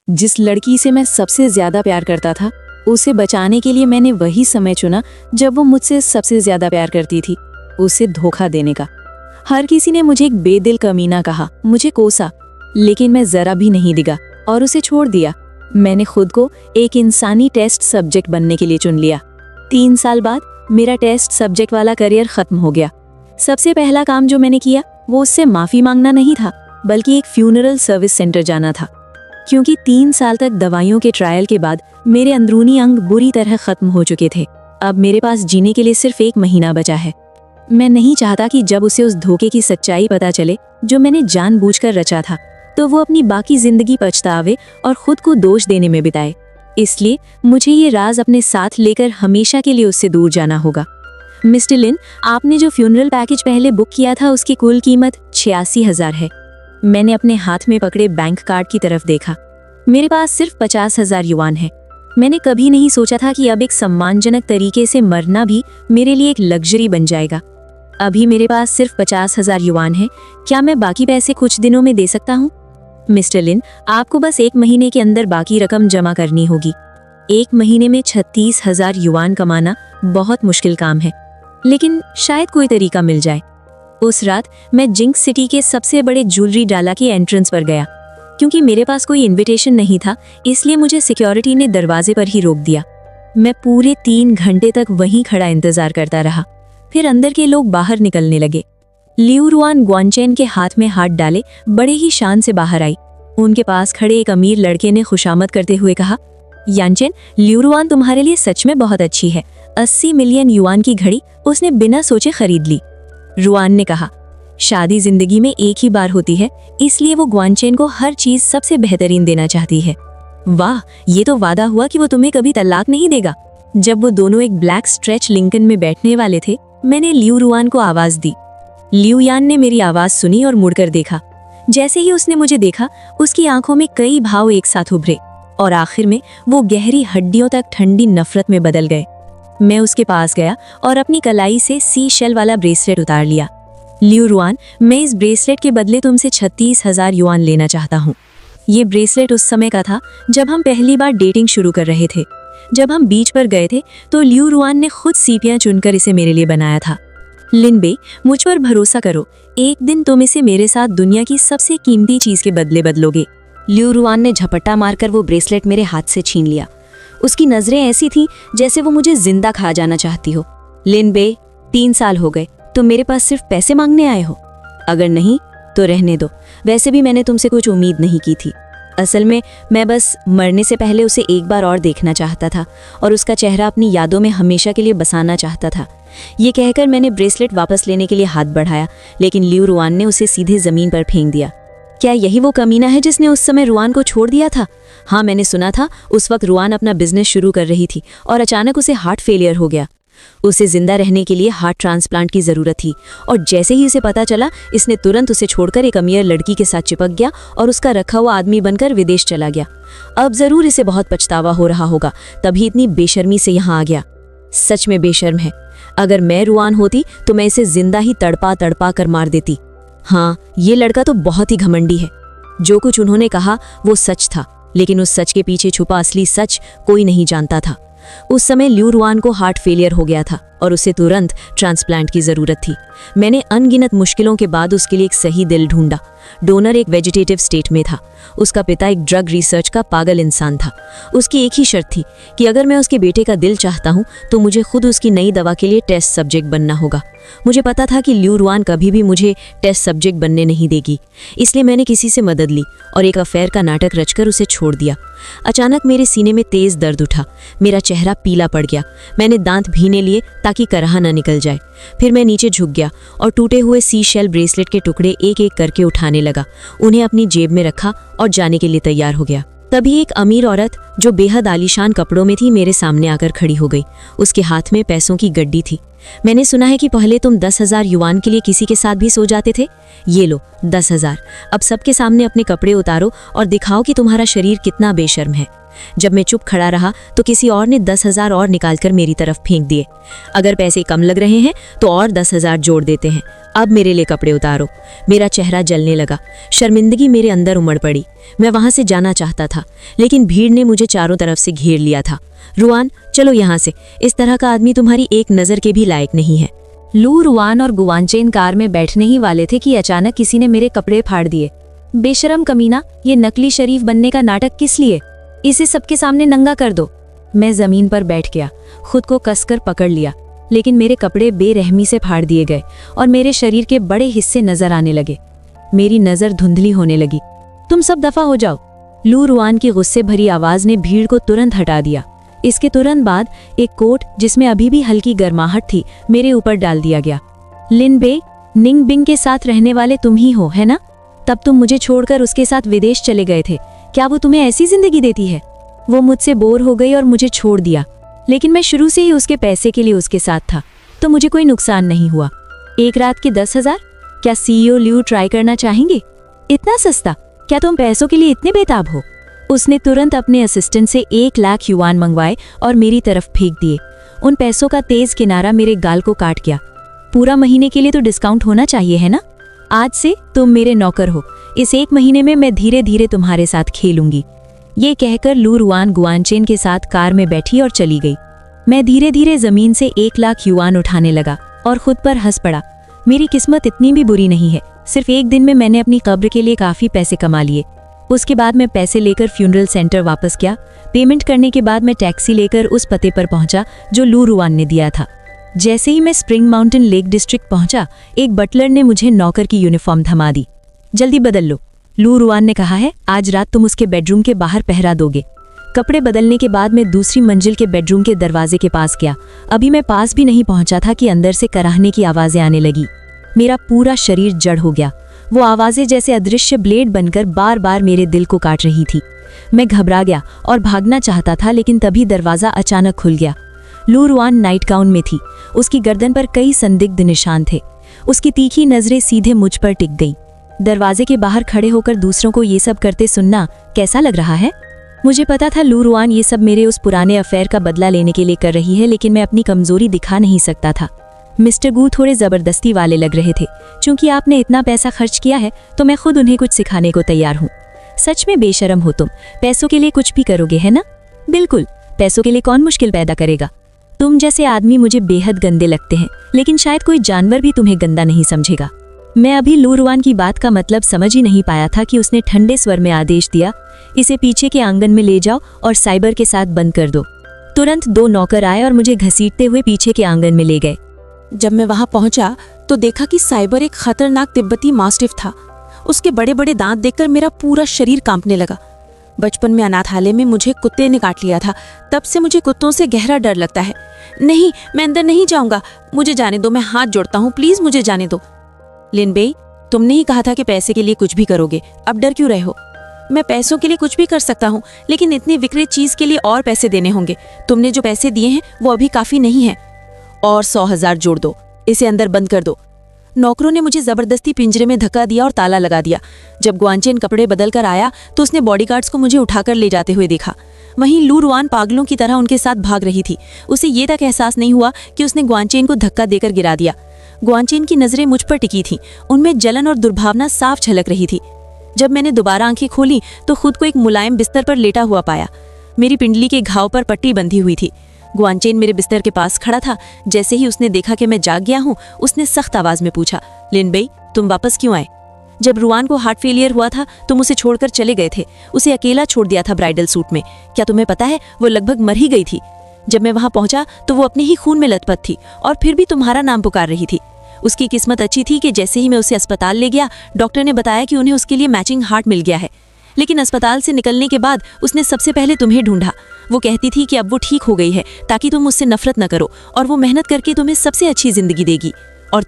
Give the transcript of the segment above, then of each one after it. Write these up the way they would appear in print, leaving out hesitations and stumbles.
जिस लड़की से मैं सबसे ज्यादा प्यार करता था, उसे बचाने के लिए मैंने वही समय चुना जब वो मुझसे सबसे ज्यादा प्यार करती थी, उसे धोखा देने का। हर किसी ने मुझे एक बेदिल कमीना कहा, मुझे कोसा, लेकिन मैं जरा भी नहीं डिगा और उसे छोड़ दिया। मैंने खुद को एक इंसानी टेस्ट सब्जेक्ट बनने के लिए चुन लिया। 3 साल बाद मेरा टेस्ट सब्जेक्ट वाला करियर खत्म हो गया। सबसे पहला काम जो मैंने किया वो उससे माफी मांगना नहीं था, बल्कि एक फ्यूनरल सर्विस सेंटर जाना था, क्योंकि 3 साल तक दवाइयों के ट्रायल के बाद मेरे अंदरूनी अंग बुरी तरह खत्म हो चुके थे। अब मेरे पास जीने के लिए सिर्फ 1 महीना बचा है। मैं नहीं चाहता कि जब उसे उस धोखे की सच्चाई पता चले जो मैंने जानबूझकर रचा था, तो वो अपनी बाकी जिंदगी पछतावे और खुद को दोष देने में बिताए। इसलिए मुझे ये राज अपने साथ लेकर हमेशा के लिए उससे दूर जाना होगा। मिस्टर लिन, आपने जो फ्यूनरल पैकेज पहले बुक किया था उसकी कुल कीमत 86,000 है। मैंने अपने हाथ में पकड़े बैंक कार्ड की तरफ देखा। मेरे पास सिर्फ 50,000 युआन है। मैंने कभी नहीं सोचा था कि अब एक सम्मानजनक तरीके से मरना भी मेरे लिए एक लग्जरी बन जाएगा। अभी मेरे पास सिर्फ 50,000 युआन है। क्या मैं बाकी पैसे कुछ दिनों में दे सकता हूँ? मिस्टर लिन, आपको बस 1 महीने के अंदर बाकी रकम जमा करनी होगी। 1 महीने में 36,000 युआन कमाना बहुत मुश्किल काम है, लेकिन शायद कोई तरीका मिल जाए। उस रात मैं जिंक्स सिटी के सबसे बड़े ज्वेलरी डाला के एंट्रेंस पर गया। क्योंकि मेरे पास कोई इनविटेशन नहीं था, इसलिए मुझे सिक्योरिटी ने दरवाजे पर ही रोक दिया। मैं पूरे 3 घंटे तक वहीं खड़ा इंतजार करता रहा। फिर अंदर के लोग बाहर निकलने लगे। लियू रुआन ग्वानचेन के हाथ में हाथ डाले बड़े ही शान से बाहर आई। उनके पास खड़े एक अमीर लड़के ने खुशामद करते हुए कहा, यानचेन, लियू रुआन तुम्हारे लिए सच में बहुत अच्छी है। 80 मिलियन युआन की घड़ी उसने बिना सोचे खरीद ली। रुआन ने कहा, शादी जिंदगी में एक ही बार होती है, इसलिए वो ग्वानचेन को हर चीज सबसे बेहतरीन देना चाहती है। वाह, ये तो वादा हुआ कि वो तुम्हें कभी तलाक नहीं देगा। जब वो दोनों एक ब्लैक स्ट्रेच लिंकन में बैठने वाले थे, मैंने लियू रुआन को आवाज दी। लियू यान ने मेरी आवाज सुनी और मुड़कर देखा। जैसे ही उसने मुझे देखा, उसकी आंखों में कई भाव एक साथ उभरे और आखिर में वो गहरी हड्डियों तक ठंडी नफरत में बदल गए। मैं उसके पास गया और अपनी कलाई से सी शेल वाला ब्रेसलेट उतार लिया। लियू रुआन, मैं इस ब्रेसलेट के बदले तुमसे 36,000 युआन लेना चाहता हूँ। ये ब्रेसलेट उस समय का था जब हम पहली बार डेटिंग शुरू कर रहे थे। जब हम बीच पर गए थे तो लियू रुआन ने खुद सीपियां चुनकर इसे मेरे लिए बनाया था। लिन बे, मुझ पर भरोसा करो, एक दिन तुम इसे मेरे साथ दुनिया की सबसे कीमती चीज के बदले बदलोगे। लियू रुआन ने झपट्टा मारकर वो ब्रेसलेट मेरे हाथ से छीन लिया। उसकी नजरें ऐसी थीं जैसे वो मुझे जिंदा खा जाना चाहती हो। लिन बे, 3 साल हो गए, तुम मेरे पास सिर्फ पैसे मांगने आए हो? अगर नहीं तो रहने दो। वैसे भी मैंने तुमसे कुछ उम्मीद नहीं की थी। असल में मैं बस मरने से पहले उसे एक बार और देखना चाहता था और उसका चेहरा अपनी यादों में हमेशा के लिए बसाना चाहता था। ये कहकर मैंने ब्रेसलेट वापस लेने के लिए हाथ बढ़ाया, लेकिन लियू रुआन ने उसे सीधे जमीन पर फेंक दिया। क्या यही वो कमीना है जिसने उस समय रुआन को छोड़ दिया था? हाँ, मैंने सुना था उस वक्त रुआन अपना बिजनेस शुरू कर रही थी और अचानक उसे हार्ट फेलियर हो गया। उसे जिंदा रहने के लिए हार्ट ट्रांसप्लांट की जरूरत थी और जैसे ही उसे पता चला, इसने तुरंत उसे छोड़कर एक अमीर लड़की के साथ चिपक गया और उसका रखा हुआ आदमी बनकर विदेश चला गया। अब जरूर इसे बहुत पछतावा हो रहा होगा, तभी इतनी बेशर्मी से यहाँ आ गया। सच में बेशर्म है। अगर मैं रुआन होती तो मैं इसे जिंदा ही तड़पा तड़पा कर मार देती। हाँ, ये लड़का तो बहुत ही घमंडी है। जो कुछ उन्होंने कहा वो सच था, लेकिन उस सच के पीछे छुपा असली सच कोई नहीं जानता था। उस समय लियू रुआन को हार्ट फेलियर हो गया था और उसे तुरंत ट्रांसप्लांट की जरूरत थी। मैंने अनगिनत मुश्किलों के बाद उसके लिए एक सही दिल ढूंढा। डोनर एक वेजिटेटिव स्टेट में था। उसका पिता एक ड्रग रिसर्च का पागल इंसान था। उसकी एक ही शर्त थी कि अगर मैं उसके बेटे का दिल चाहता हूँ तो मुझे खुद उसकी नई दवा के लिए टेस्ट सब्जेक्ट बनना होगा। मुझे पता था कि लियू रुआन कभी भी मुझे टेस्ट सब्जेक्ट बनने नहीं देगी, इसलिए मैंने किसी से मदद ली और एक अफेयर का नाटक रचकर उसे छोड़ दिया। अचानक मेरे सीने में तेज दर्द उठा। मेरा चेहरा पीला पड़ गया। मैंने दांत भीने लिए ताकि करहा न निकल जाए। फिर मैं नीचे झुक गया और टूटे हुए सी शेल ब्रेसलेट के टुकड़े एक एक करके उठाने लगा। उन्हें अपनी जेब में रखा और जाने के लिए तैयार हो गया। तभी एक अमीर औरत जो बेहद आलीशान कपड़ों में थी मेरे सामने आकर खड़ी हो गई। उसके हाथ में पैसों की गड्डी थी। मैंने सुना है कि पहले तुम 10,000 युआन के लिए किसी के साथ भी सो जाते थे। ये लो 10,000। अब सबके सामने अपने कपड़े उतारो और दिखाओ कि तुम्हारा शरीर कितना बेशर्म है। जब मैं चुप खड़ा रहा तो किसी और ने 10,000 और निकालकर मेरी तरफ फेंक दिए। अगर पैसे कम लग रहे हैं तो और 10,000 जोड़ देते हैं। अब मेरे लिए कपड़े उतारो। मेरा चेहरा जलने लगा, शर्मिंदगी मेरे अंदर उमड़ पड़ी। मैं वहां से जाना चाहता था, लेकिन भीड़ ने मुझे चारों तरफ से घेर लिया था। रुआन, चलो यहाँ से, इस तरह का आदमी तुम्हारी एक नज़र के भी लायक नहीं है। लू, रुआन और गुआनचेन कार में बैठने ही वाले थे कि अचानक किसी ने मेरे कपड़े फाड़ दिए। बेशरम कमीना, ये नकली शरीफ बनने का नाटक किस लिए? इसे सबके सामने नंगा कर दो। मैं जमीन पर बैठ गया, खुद को कसकर पकड़ लिया, लेकिन मेरे कपड़े बेरहमी से फाड़ दिए गए और मेरे शरीर के बड़े हिस्से नजर आने लगे। मेरी नजर धुंधली होने लगी। तुम सब दफा हो जाओ। लू रुआन की गुस्से भरी आवाज ने भीड़ को तुरंत हटा दिया। इसके तुरंत बाद एक कोट जिसमें अभी भी हल्की गर्माहट थी मेरे ऊपर डाल दिया गया। लिन बे, निंग बिंग के साथ रहने वाले तुम ही हो, है ना? तब तुम मुझे छोड़कर उसके साथ विदेश चले गए थे। क्या वो तुम्हें ऐसी जिंदगी देती है? वो मुझसे बोर हो गई और मुझे छोड़ दिया, लेकिन मैं शुरू से ही उसके पैसे के लिए उसके साथ था, तो मुझे कोई नुकसान नहीं हुआ। एक रात के 10,000? क्या सीईओ ल्यू ट्राई करना चाहेंगे? इतना सस्ता? क्या तुम पैसों के लिए इतने बेताब हो? उसने तुरंत अपने असिस्टेंट से 1 लाख युआन मंगवाए और मेरी तरफ फेंक दिए। उन पैसों का तेज किनारा मेरे गाल को काट गया। पूरा महीने के लिए तो डिस्काउंट होना चाहिए, है ना? आज से तुम मेरे नौकर हो। इस 1 महीने में मैं धीरे धीरे तुम्हारे साथ खेलूंगी। ये कहकर लू रुआन गुआनचेन के साथ कार में बैठी और चली गई। मैं धीरे धीरे जमीन से 1 लाख युआन उठाने लगा और खुद पर हंस पड़ा। मेरी किस्मत इतनी भी बुरी नहीं है। सिर्फ 1 दिन में मैंने अपनी कब्र के लिए काफी पैसे कमा लिए। उसके बाद मैं पैसे लेकर फ्यूनरल सेंटर वापस गया। पेमेंट करने के बाद मैं टैक्सी लेकर उस पते पर पहुंचा जो लू रुआन ने दिया था। जैसे ही मैं स्प्रिंग माउंटेन लेक डिस्ट्रिक्ट पहुंचा, एक बटलर ने मुझे नौकर की यूनिफॉर्म थमा दी। जल्दी बदल लो, लू रुआन ने कहा है। आज रात तुम उसके बेडरूम के बाहर पहरा दोगे। कपड़े बदलने के बाद मैं दूसरी मंजिल के बेडरूम के दरवाजे के पास गया। अभी मैं पास भी नहीं पहुंचा था कि अंदर से कराहने की आवाजें आने लगी। मेरा पूरा शरीर जड़ हो गया। वो आवाजें जैसे अदृश्य ब्लेड बनकर बार बार मेरे दिल को काट रही थी। मैं घबरा गया और भागना चाहता था, लेकिन तभी दरवाजा अचानक खुल गया। लू रुआन नाइट गाउन में थी। उसकी गर्दन पर कई संदिग्ध निशान थे। उसकी तीखी नजरें सीधे मुझ पर टिक गईं। दरवाजे के बाहर खड़े होकर दूसरों को ये सब करते सुनना कैसा लग रहा है? मुझे पता था लू रुआन ये सब मेरे उस पुराने अफेयर का बदला लेने के लिए कर रही है, लेकिन मैं अपनी कमजोरी दिखा नहीं सकता था। मिस्टर गू थोड़े जबरदस्ती वाले लग रहे थे। चूंकि आपने इतना पैसा खर्च किया है तो मैं खुद उन्हें कुछ सिखाने को तैयार हूँ। सच में बेशरम हो तुम। पैसों के लिए कुछ भी करोगे, है ना? बिल्कुल, पैसों के लिए कौन मुश्किल पैदा करेगा? तुम जैसे आदमी मुझे बेहद गंदे लगते हैं, लेकिन शायद कोई जानवर भी तुम्हें गंदा नहीं समझेगा। मैं अभी लू रुआन की बात का मतलब समझ ही नहीं पाया था कि उसने ठंडे स्वर में आदेश दिया, इसे पीछे के आंगन में ले जाओ और साइबर के साथ बंद कर दो। तुरंत 2 नौकर आए और मुझे घसीटते हुए पीछे के आंगन में ले गए। जब मैं वहां पहुंचा तो देखा कि साइबर एक खतरनाक तिब्बती मास्टिफ था। उसके बड़े बड़े दांत देखकर मेरा पूरा शरीर कांपने लगा। बचपन में अनाथालय में मुझे कुत्ते ने काट लिया था। तब से मुझे कुत्तों से गहरा डर लगता है। नहीं, मैं अंदर नहीं जाऊंगा। मुझे जाने दो, मैं हाथ जोड़ता हूँ, प्लीज मुझे जाने दो। लिन बेई, तुमने ही कहा था कि पैसे के लिए कुछ भी करोगे, अब डर क्यों रहे हो? मैं पैसों के लिए कुछ भी कर सकता हूँ, लेकिन इतनी विकृत चीज के लिए और पैसे देने होंगे। तुमने जो पैसे दिए हैं वो अभी काफी नहीं है। और 100,000 जोड़ दो, इसे अंदर बंद कर दो। नौकरों ने मुझे जबरदस्ती पिंजरे में धक्का दिया और ताला लगा दिया। जब गुआनचेन कपड़े बदल कर आया तो उसने बॉडीगार्ड्स को मुझे उठाकर ले जाते हुए देखा। वहीं लू रुआन पागलों की तरह उनके साथ भाग रही थी। उसे ये तक एहसास नहीं हुआ कि उसने गुआनचेन को धक्का देकर गिरा दिया। गुआनचेन की नजरें मुझ पर टिकी थीं। उनमें जलन और दुर्भावना साफ झलक रही थी। जब मैंने दोबारा आंखें खोली तो खुद को एक मुलायम बिस्तर पर लेटा हुआ पाया। मेरी पिंडली के घाव पर पट्टी बंधी हुई थी। गुआनचेन मेरे बिस्तर के पास खड़ा था। जैसे ही उसने देखा कि मैं जाग गया हूँ, उसने सख्त आवाज में पूछा, लिन बेई, तुम वापस क्यों आए? जब रुआन को हार्ट फेलियर हुआ था तुम उसे छोड़कर चले गए थे। उसे अकेला छोड़ दिया था ब्राइडल सूट में। क्या तुम्हें पता है वो लगभग मर ही गई थी। जब मैं वहां पहुंचा तो वो अपने ही खून में लथपथ थी और फिर भी तुम्हारा नाम पुकार रही थी। उसकी किस्मत अच्छी थी कि जैसे ही मैं उसे अस्पताल ले गया, डॉक्टर ने बताया कि उन्हें उसके लिए मैचिंग हार्ट मिल गया है। लेकिन अस्पताल से निकलने के बाद उसने सबसे पहले तुम्हें ढूंढा। वो कहती थी कि अब वो ठीक हो गई है ताकि तुम उससे नफरत न करो, और वो मेहनत करके तुम्हें सबसे अच्छी जिंदगी देगी। और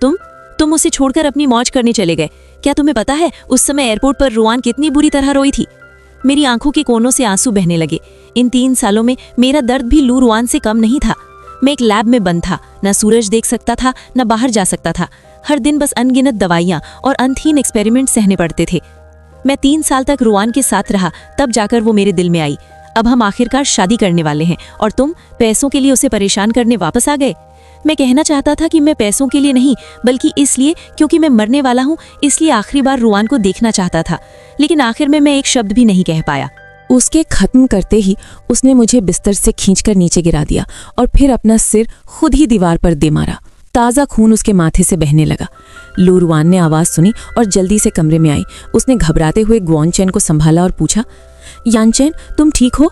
तुम उसे छोड़कर अपनी मौज करने चले गए। क्या तुम्हें पता है उस समय एयरपोर्ट पर रुआन कितनी बुरी तरह रोई थी? मेरी आंखों के कोनों से आंसू बहने लगे। इन 3 सालों में मेरा दर्द भी लू रुआन से कम नहीं था। मैं एक लैब में बंद था, न सूरज देख सकता था, न बाहर जा सकता था। हर दिन बस अनगिनत दवाइयाँ और अंतहीन एक्सपेरिमेंट सहने पड़ते थे। मैं 3 साल तक रुआन के साथ रहा, तब जाकर वो मेरे दिल में आई। अब हम आखिरकार शादी करने वाले हैं और तुम पैसों के लिए उसे परेशान करने वापस आ गए। मैं कहना चाहता था कि मैं पैसों के लिए नहीं, बल्कि इसलिए क्योंकि मैं मरने वाला हूँ, इसलिए आखिरी बार रुआन को देखना चाहता था। लेकिन आखिर में मैं एक शब्द भी नहीं कह पाया। उसके खत्म करते ही उसने मुझे बिस्तर से खींचकर नीचे गिरा दिया और फिर अपना सिर खुद ही दीवार पर दे मारा। ताज़ा खून उसके माथे से बहने लगा। लू रुआन ने आवाज़ सुनी और जल्दी से कमरे में आई। उसने घबराते हुए ग्वानचैन को संभाला और पूछा, यानचैन तुम ठीक हो?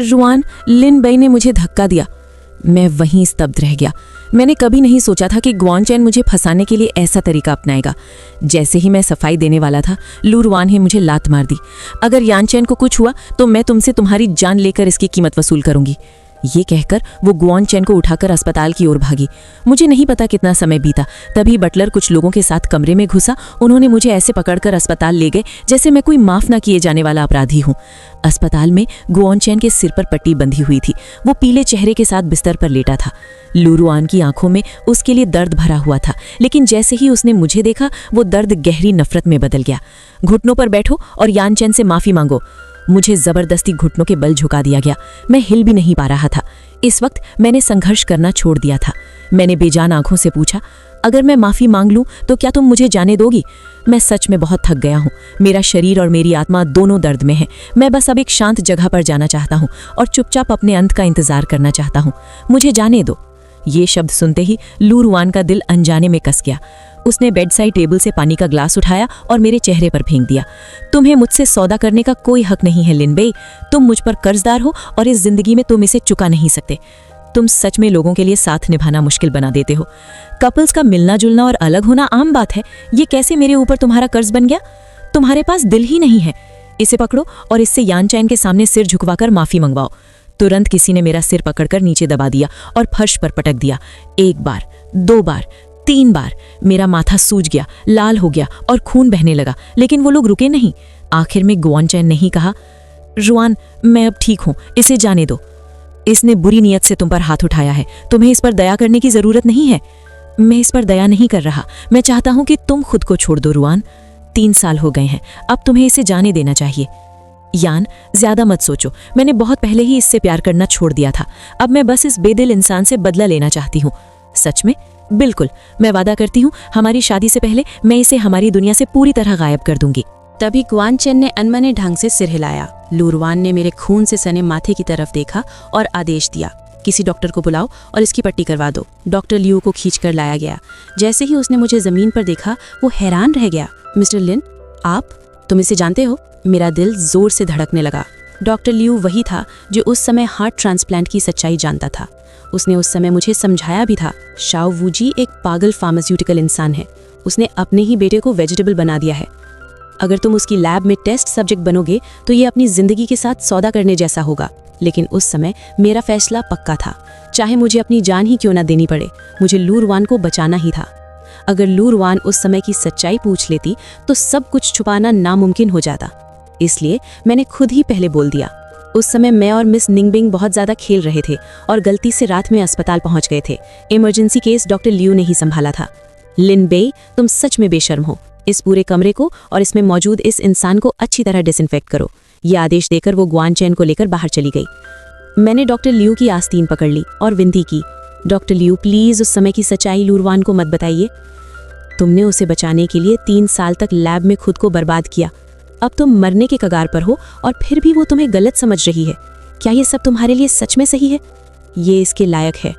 रुआन, लिन बेई ने मुझे धक्का दिया। मैं वहीं स्तब्ध रह गया। मैंने कभी नहीं सोचा था कि ग्वानचैन मुझे फंसाने के लिए ऐसा तरीका अपनाएगा। जैसे ही मैं सफाई देने वाला था, लू रुआन ने मुझे लात मार दी। अगर यानचैन को कुछ हुआ तो मैं तुमसे तुम्हारी जान लेकर इसकी कीमत वसूल करूंगी। ये कहकर वो ग्वानचैन को उठाकर अस्पताल की ओर भागी। मुझे नहीं पता कितना समय बीता, तभी बटलर कुछ लोगों के साथ कमरे में घुसा। उन्होंने मुझे ऐसे पकड़कर अस्पताल ले गए जैसे मैं कोई माफ ना किए जाने वाला अपराधी हूँ। अस्पताल में ग्वानचैन के सिर पर पट्टी बंधी हुई थी। वो पीले चेहरे के साथ बिस्तर पर लेटा था। लू रुआन की आंखों में उसके लिए दर्द भरा हुआ था, लेकिन जैसे ही उसने मुझे देखा वो दर्द गहरी नफरत में बदल गया। घुटनों पर बैठो और यानचैन से माफी मांगो। मुझे जबरदस्ती घुटनों के बल झुका दिया गया। मैं हिल भी नहीं पा रहा था। इस वक्त मैंने संघर्ष करना छोड़ दिया था। मैंने बेजान आंखों से पूछा, अगर मैं माफी मांग लूं तो क्या तुम मुझे जाने दोगी? मैं सच में बहुत थक गया हूं। मेरा शरीर और मेरी आत्मा दोनों दर्द में है। मैं बस अब एक शांत जगह पर जाना चाहता हूं और चुपचाप अपने अंत का इंतजार करना चाहता हूं। मुझे जाने दो। ये शब्द सुनते ही लू रुआन का दिल अनजाने में कस गया। उसने बेड साइड टेबल से पानी का ग्लास उठाया और मेरे चेहरे पर फेंक दिया। तुम्हें मुझसे सौदा करने का कोई हक नहीं है लिन बेई। तुम मुझ पर कर्जदार हो और इस जिंदगी में तुम इसे चुका नहीं सकते। तुम सच में लोगों के लिए साथ निभाना मुश्किल बना देते हो। कपल्स का मिलना जुलना और अलग होना आम बात है। ये कैसे मेरे ऊपर तुम्हारा कर्ज बन गया? तुम्हारे पास दिल ही नहीं है। इसे पकड़ो और इससे यानचैन के सामने सिर झुकवाकर माफी मंगवाओ। तुरंत किसी ने मेरा सिर पकड़कर नीचे दबा दिया और फर्श पर पटक दिया। 1 बार, 2 बार, 3 बार। मेरा माथा सूज गया, लाल हो गया और खून बहने लगा, लेकिन वो लोग रुके नहीं। आखिर में ग्वानचैन ने ही कहा, रुआन, मैं अब ठीक हूं, इसे जाने दो। इसने बुरी नीयत से तुम पर हाथ उठाया है। तुम्हें इस पर दया करने की जरूरत नहीं है। मैं इस पर दया नहीं कर रहा। मैं चाहता हूं कि तुम खुद को छोड़ दो रुआन। 3 साल हो गए हैं, अब तुम्हें इसे जाने देना चाहिए। यान, ज्यादा मत सोचो। मैंने बहुत पहले ही इससे प्यार करना छोड़ दिया था। अब मैं बस इस बेदिल इंसान से बदला लेना चाहती हूँ। सच में? बिल्कुल। मैं वादा करती हूँ हमारी शादी से पहले मैं इसे हमारी दुनिया से पूरी तरह गायब कर दूंगी। तभी ग्वानचैन ने अनमने ढंग से सिर हिलाया। लू रुआन ने मेरे खून से सने माथे की तरफ देखा और आदेश दिया, किसी डॉक्टर को बुलाओ और इसकी पट्टी करवा दो। डॉक्टर लियू को खींचकर लाया गया। जैसे ही उसने मुझे जमीन पर देखा, वो हैरान रह गया। मिस्टर लिन, तुम इसे जानते हो? मेरा दिल जोर से धड़कने लगा। डॉक्टर लियू वही था जो उस समय हार्ट ट्रांसप्लांट की सच्चाई जानता था। उसने उस समय मुझे समझाया भी था, शाओ वूजी एक पागल फार्मास्यूटिकल इंसान है। उसने अपने ही बेटे को वेजिटेबल बना दिया है। अगर तुम उसकी लैब में टेस्ट सब्जेक्ट बनोगे तो ये अपनी जिंदगी के साथ सौदा करने जैसा होगा। लेकिन उस समय मेरा फैसला पक्का था। चाहे मुझे अपनी जान ही क्यों ना देनी पड़े, मुझे लू रुआन को बचाना ही था। अगर लू रुआन उस समय की सच्चाई पूछ लेती तो सब कुछ छुपाना नामुमकिन हो जाता। इसलिए मैंने खुद ही पहले बोल दिया। उस समय मैं और मिस निंगबिंग बहुत ज्यादा खेल रहे थे और गलती से रात में अस्पताल पहुंच गए थे। इमरजेंसी केस डॉक्टर लियू ने ही संभाला था। लिन बेई, तुम सच में बेशर्म हो। इस पूरे कमरे को और इसमें मौजूद इस इंसान को अच्छी तरह डिसइंफेक्ट करो। ये आदेश देकर वो ग्वानचैन को लेकर बाहर चली गई। मैंने डॉक्टर लियू की आस्तीन पकड़ ली और विनती की, डॉक्टर लियू प्लीज उस समय की सच्चाई लू रुआन को मत बताइए। तुमने उसे बचाने के लिए 3 साल तक लैब में खुद को बर्बाद किया। अब तुम मरने के कगार पर हो और फिर भी वो तुम्हें गलत समझ रही है। क्या ये सब तुम्हारे लिए सच में सही है? ये इसके लायक है।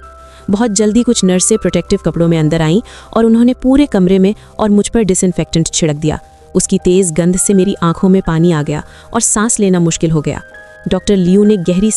बहुत जल्दी कुछ नर्सें प्रोटेक्टिव कपड़ों में अंदर आईं और उन्होंने पूरे कमरे में और मुझ पर डिसइंफेक्टेंट छिड़क दिया। उसकी तेज गंध से मेरी आंखों में पानी आ गया और सांस लेना मुश्किल हो गया। डॉक्टर लियू ने गहरी